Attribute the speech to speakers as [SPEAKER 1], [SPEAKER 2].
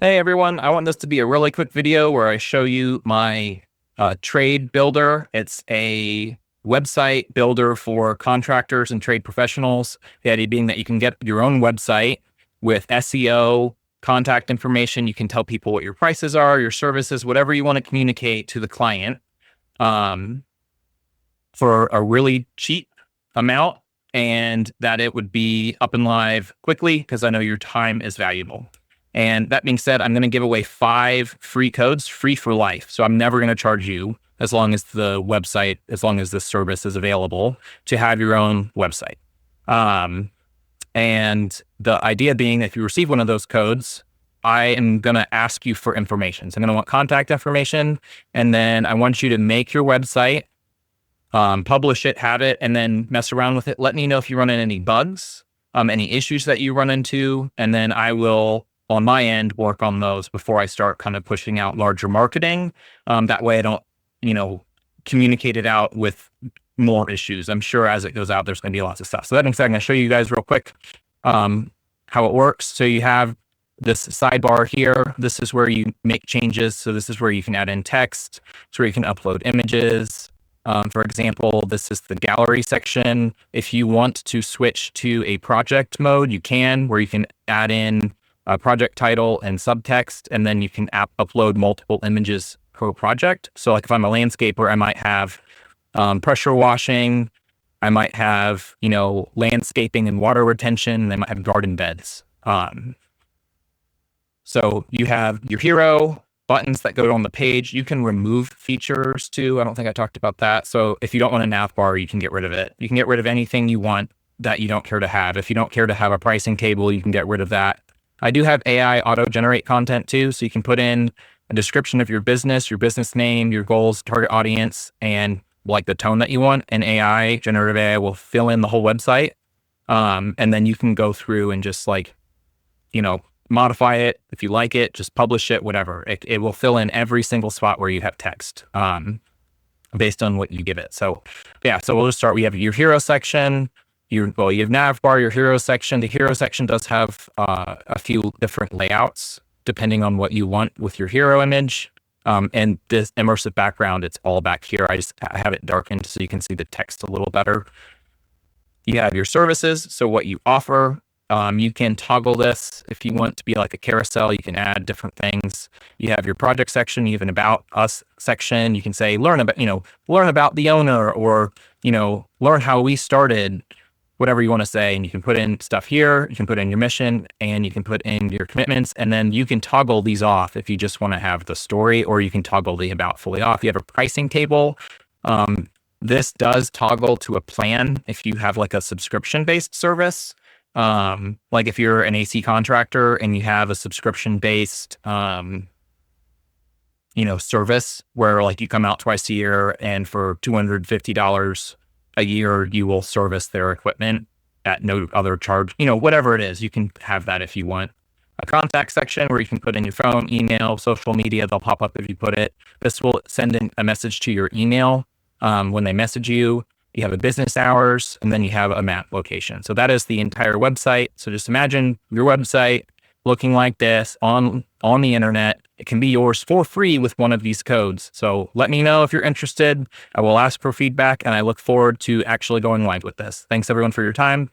[SPEAKER 1] Hey everyone, I want this to be a really quick video where I show you my trade builder. It's a website builder for contractors and trade professionals. The idea being that you can get your own website with SEO, contact information. You can tell people what your prices are, your services, whatever you want to communicate to the client for a really cheap amount, and that it would be up and live quickly because I know your time is valuable. And that being said, I'm going to give away 5 free codes, free for life. So I'm never going to charge you as long as the website, as long as this service is available to have your own website. And the idea being that if you receive one of those codes, I am going to ask you for information. So I'm going to want contact information, and then I want you to make your website, publish it, have it, and then mess around with it. Let me know if you run into any bugs, any issues that you run into, and then I will, on my end, work on those before I start kind of pushing out larger marketing. That way I don't, communicate it out with more issues. I'm sure as it goes out, there's going to be lots of stuff. So that being said, I'm going to show you guys real quick how it works. So you have this sidebar here. This is where you make changes. So this is where you can add in text. It's where you can upload images. For example, this is the gallery section. If you want to switch to a project mode, you can, where you can add in a project title and subtext, and then you can upload multiple images per project. So like if I'm a landscaper, I might have pressure washing, I might have, landscaping and water retention, and I might have garden beds. So you have your hero, buttons that go on the page. You can remove features too. I don't think I talked about that. So if you don't want a nav bar, you can get rid of it. You can get rid of anything you want that you don't care to have. If you don't care to have a pricing table, you can get rid of that. I do have AI auto-generate content too. So you can put in a description of your business name, your goals, target audience, and like the tone that you want. And generative AI will fill in the whole website. And then you can go through and just modify it. If you like it, just publish it, whatever. It will fill in every single spot where you have text based on what you give it. So yeah, so we'll just start. We have your hero section. You have nav bar, your hero section. The hero section does have a few different layouts depending on what you want with your hero image. And this immersive background, it's all back here. I have it darkened so you can see the text a little better. You have your services, so what you offer. You can toggle this if you want to be like a carousel. You can add different things. You have your project section. You have an about us section. You can say learn about the owner, or learn how we started, whatever you want to say. And you can put in stuff here. You can put in your mission, and you can put in your commitments, and then you can toggle these off if you just want to have the story, or you can toggle the about fully off. You have a pricing table. This does toggle to a plan if you have like a subscription-based service. Like if you're an AC contractor and you have a subscription-based, service where like you come out twice a year, and for $250 a year, you will service their equipment at no other charge, whatever it is, you can have that if you want. A contact section where you can put in your phone, email, social media. They'll pop up if you put it. This will send in a message to your email when they message you. You have a business hours, and then you have a map location. So that is the entire website. So just imagine your website looking like this on the internet. It can be yours for free with one of these codes. So let me know if you're interested. I will ask for feedback, and I look forward to actually going live with this. Thanks everyone for your time.